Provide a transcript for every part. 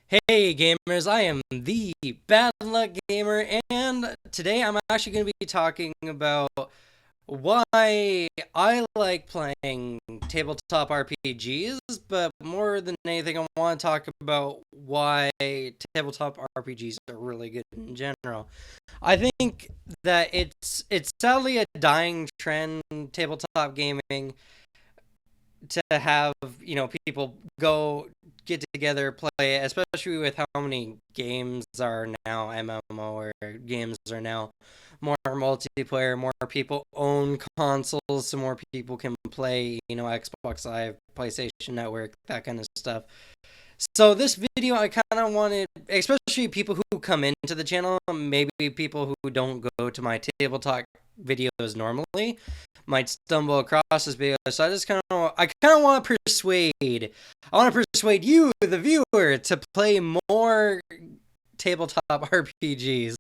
Hey gamers, I am the Bad Luck Gamer, and today I'm actually going to be talking about why I like playing tabletop RPGs, but more than anything, I want to talk about why tabletop RPGs are really good in general. I think that it's sadly a dying trend, tabletop gaming, to have people go get together play it, especially with how many games are now MMO or games are now more multiplayer, more people own consoles, so more people can play, Xbox Live, PlayStation Network, that kind of stuff. So this video, I kind of wanted, especially people who come into the channel, maybe people who don't go to my tabletop videos normally, might stumble across this video. So I kind of want to persuade you, the viewer, to play more tabletop RPGs,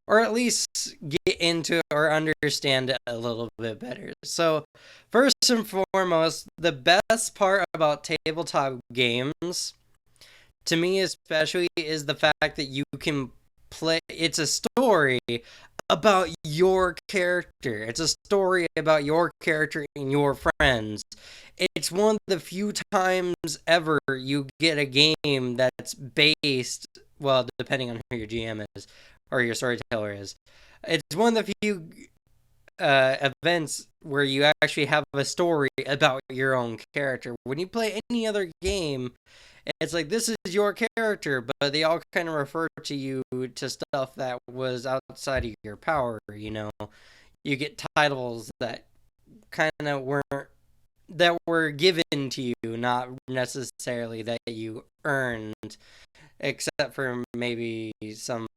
or at least get into or understand it a little bit better. So, first and foremost, the best part about tabletop games, to me especially, is the fact that you can play. It's a story about your character. It's a story about your character and your friends. It's one of the few times ever you get a game that's based, well, depending on who your GM is or your storyteller is. It's one of the few events where you actually have a story about your own character. When you play any other game, it's like this is your character, but they all kind of refer to you to stuff that was outside of your power. You get titles that kind of weren't that were given to you, not necessarily that you earned, except for maybe some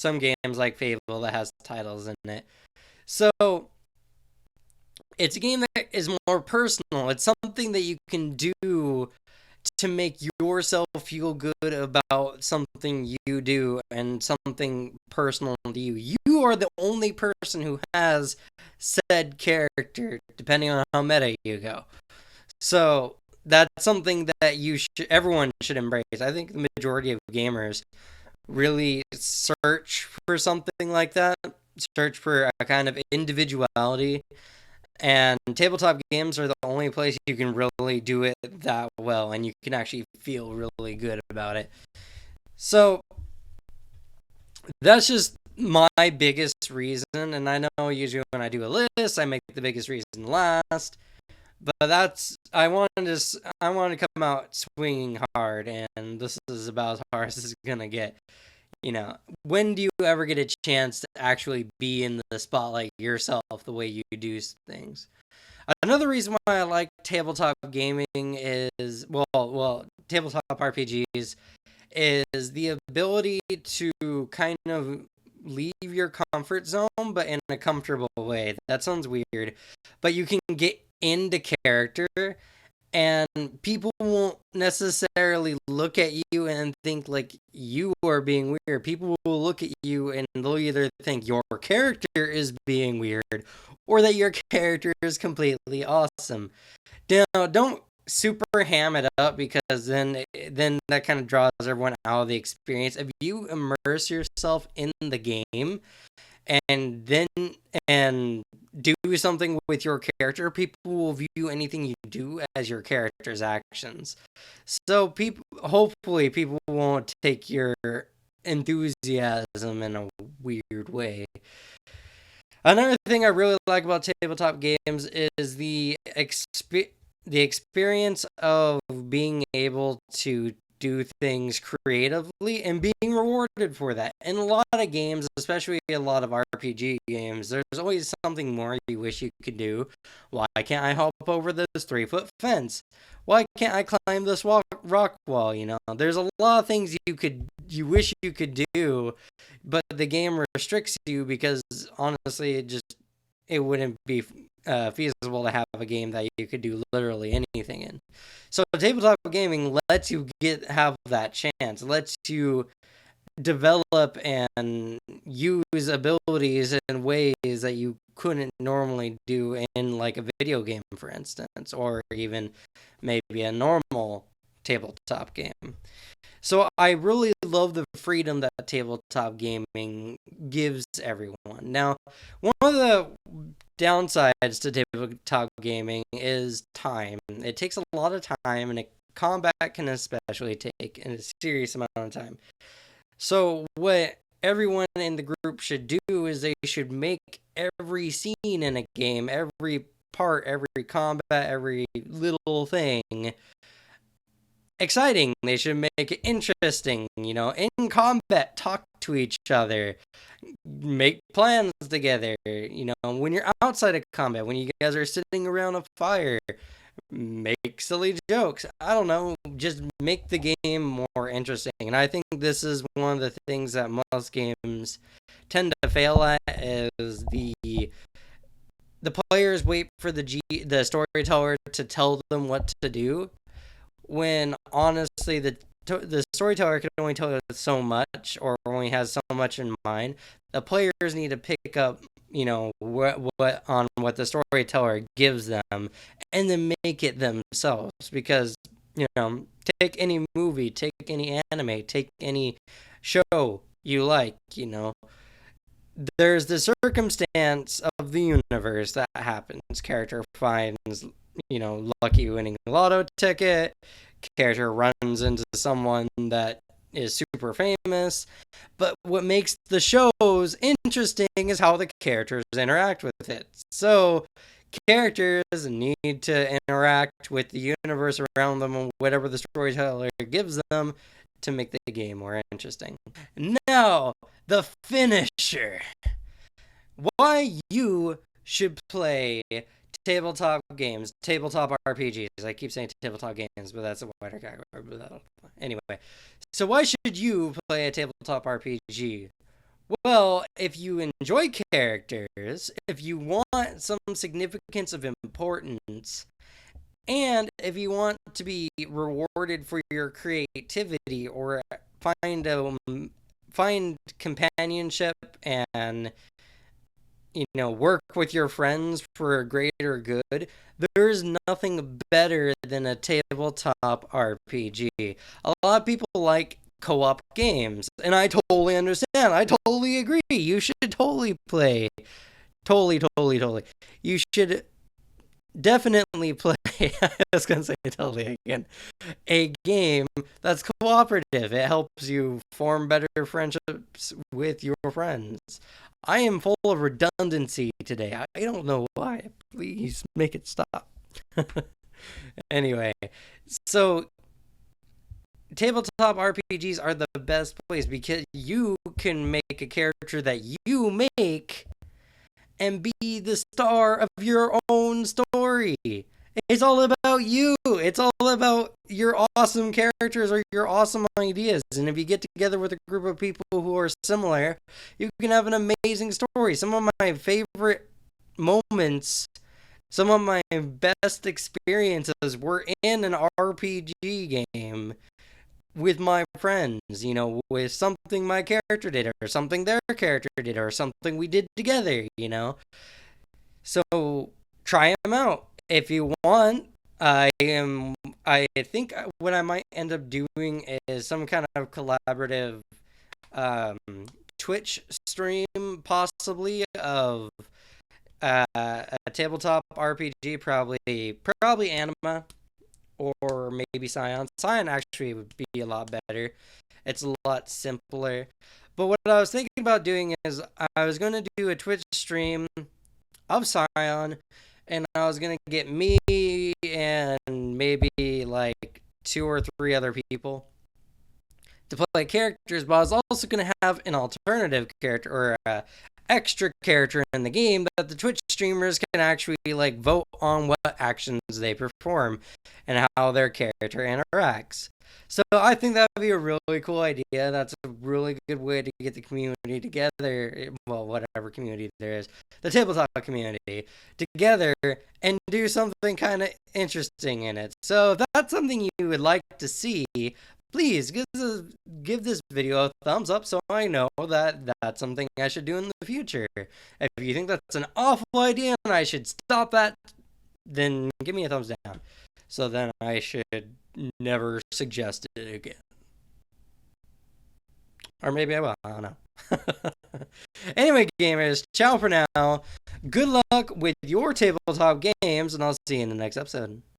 games like Fable that has titles in it. So it's a game that is more personal. It's something that you can do to make yourself feel good about something you do and something personal to you. You are the only person who has said character, depending on how meta you go. So that's something that everyone should embrace. I think the majority of gamers really search for something like that, search for a kind of individuality, and tabletop games are the only place you can really do it that well, and you can actually feel really good about it. So that's just my biggest reason, and I know usually when I do a list, I make the biggest reason last. But I want to come out swinging hard, and this is about as hard as it's gonna get. When do you ever get a chance to actually be in the spotlight yourself the way you do things? Another reason why I like tabletop gaming is tabletop RPGs is the ability to kind of leave your comfort zone, but in a comfortable way. That sounds weird, but you can get into character, and people won't necessarily look at you and think like you are being weird. People will look at you and they'll either think your character is being weird or that your character is completely awesome. Now, don't super ham it up, because then that kind of draws everyone out of the experience. If you immerse yourself in the game and then and do something with your character, people will view anything you do as your character's actions. So hopefully people won't take your enthusiasm in a weird way. Another thing I really like about tabletop games is the experience of being able to do things creatively and being rewarded for that. In a lot of games, especially a lot of RPG games, there's always something more you wish you could do. Why can't I hop over this 3 foot fence? Why can't I climb this rock wall? There's a lot of things you wish you could do, but the game restricts you because honestly, it wouldn't be feasible to have a game that you could do literally anything in. So tabletop gaming lets you have that chance, lets you develop and use abilities in ways that you couldn't normally do in like a video game, for instance, or even maybe a normal tabletop game. So I really love the freedom that tabletop gaming gives everyone. Now, one of the downsides to tabletop gaming is time. It takes a lot of time, and combat can especially take a serious amount of time. So what everyone in the group should do is they should make every scene in a game, every part, every combat, every little thing exciting. They should make it interesting. In combat, talk to each other, make plans together. When you're outside of combat, when you guys are sitting around a fire, make silly jokes. I don't know, just make the game more interesting. And I think this is one of the things that most games tend to fail at is the players wait for the storyteller to tell them what to do, when honestly the storyteller can only tell us so much, or only has so much in mind. The players need to pick up, what the storyteller gives them, and then make it themselves. Because take any movie, take any anime, take any show you like. There's the circumstance of the universe that happens. Character finds, lucky winning a lotto ticket. Character runs into someone that is super famous. But what makes the shows interesting is how the characters interact with it. So characters need to interact with the universe around them and whatever the storyteller gives them to make the game more interesting. Now, the finisher. Why you should play tabletop games, tabletop RPGs. I keep saying tabletop games, but that's a wider category. Anyway, so why should you play a tabletop RPG? Well, if you enjoy characters, if you want some significance of importance, and if you want to be rewarded for your creativity, or find companionship and work with your friends for a greater good, there's nothing better than a tabletop RPG. A lot of people like co-op games, and I totally understand. I totally agree. You should totally play. Totally. You should definitely play. I was going to say totally again. A game that's cooperative. It helps you form better friendships with your friends. I am full of redundancy today. I don't know why. Please make it stop. Anyway, so tabletop RPGs are the best place because you can make a character that you make and be the star of your own story. It's all about you. It's all about your awesome characters or your awesome ideas. And if you get together with a group of people who are similar, you can have an amazing story. Some of my favorite moments, some of my best experiences were in an RPG game with my friends, with something my character did, or something their character did, or something we did together, So try them out if you want. I think what I might end up doing is some kind of collaborative Twitch stream, possibly, of a tabletop RPG, probably Anima, or maybe Scion. Scion actually would be a lot better. It's a lot simpler. But what I was thinking about doing is I was going to do a Twitch stream of Scion, and I was going to get me and maybe like 2 or 3 other people to play characters, but I was also going to have an alternative character, or a extra character in the game that the Twitch streamers can actually vote on what actions they perform and how their character interacts. So I think that would be a really cool idea. That's a really good way to get the community together, well, whatever community there is, the tabletop community, together and do something kind of interesting in it. So if that's something you would like to see, please give this video a thumbs up so I know that that's something I should do in the future. If you think that's an awful idea and I should stop that, then give me a thumbs down. So then I should never suggest it again. Or maybe I will. I don't know. Anyway, gamers, ciao for now. Good luck with your tabletop games, and I'll see you in the next episode.